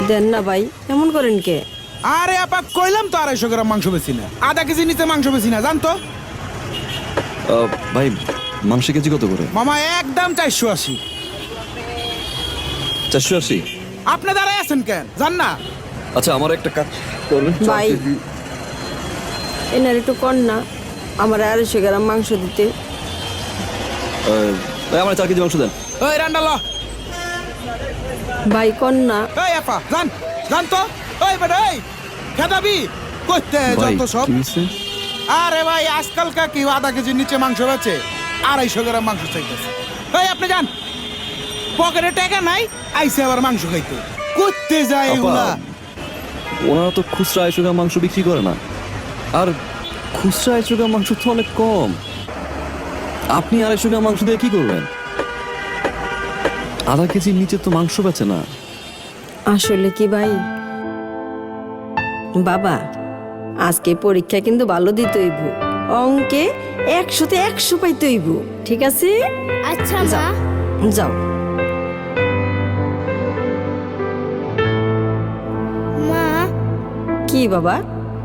দেন না ভাই, এমন করেন কে? আরে আপা কইলাম তো 250 গ্রাম মাংস বেশি না, আধা কেজি নিচে মাংস বেশি না, জানতো ভাই মাংস কেজি কত করে? মামা একদম 480। 480? আপনি দাঁড়ায় আছেন কেন, জান না? আচ্ছা আমার একটা কাজ করবেন। ভাই এনার একটু কর না, আমার 250 গ্রাম মাংস দিতে। আমার 4 কেজি মাংস দেন। ওই রান্ডাল, ভাই কর না। এই আপা জান, জান তো। ওই বেটা এই খেদাবি করতে ভাই যত সব। কি হইছে? আরে ভাই আজকালকার কি আধা কেজির নিচে মাংস বেচে 250 গ্রাম মাংস চাইতেছে। এই আপনি যান, পকেটে টাকা নাই, আইসে আবার মাংস খাইতে করতে যায় এগুলা। ওনারা তো খুচরা 250 গ্রাম মাংস বিক্রি করে না, আর খুচরা 250 গ্রাম মাংস তো অনেক কম। আপনি 250 গ্রাম মাংস দিয়ে কি করবেন? আধা কেজির নিচে তো মাংস বেচে না। আসলে কি ভাই, বাবা আজকে পরীক্ষা কিন্তু ভালো দিতে হইব, অঙ্কে 100-তে 100 পাইতে হইব, ঠিক আছে? আচ্ছা মা। যাও। মা, কি বাবা?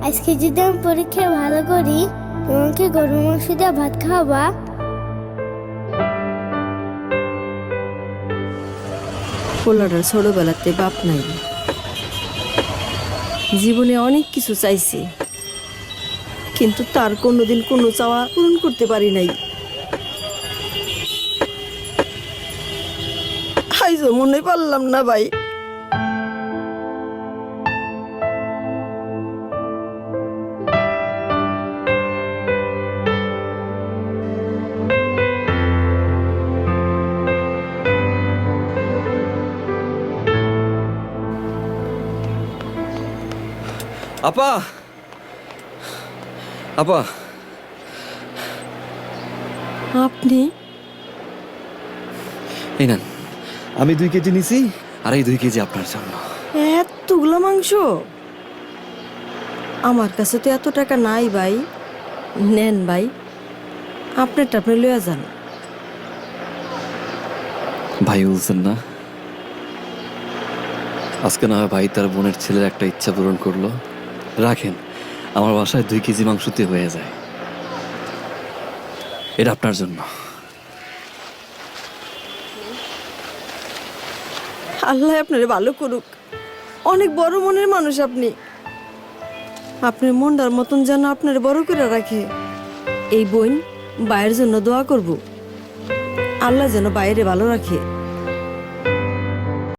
আজকে যদি আমি পরীক্ষায় ভালো করি তোমাকে গরু মাংস দিয়ে ভাত খাওয়াবা? পোলাটার ছোটবেলাতে বাপ নাই, জীবনে অনেক কিছু চাইছে, কিন্তু তার কোনোদিন কোনো চাওয়া পূরণ করতে পারি নাই। আইজো মনে পারলাম না ভাই। আপা, আপা আপনি? এই নেন, আমি 2 কেজি নিছি, আর এই 2 কেজি আপনার জন্য। এতগুলো মাংস? আমার কাছে তো এত টাকা নাই ভাই। নেন ভাই, আপনারটা আপনি লইয়া যান। ভাই বলছেন না, আজকে না হয় ভাই তার বোনের ছেলের একটা ইচ্ছা পূরণ করলো। রাখেন, আমার বাসায় 2 কেজি মাংসতে হয়ে যায়। এটা আপনার জন্য। আল্লাহ আপনারে ভালো করুক, অনেক বড় মনের মানুষ আপনি। আপনার মনটার মতন যেন আপনার বড় করে রাখে। এই বোন বাইরের জন্য দোয়া করব, আল্লাহ যেন বাইরে ভালো রাখে।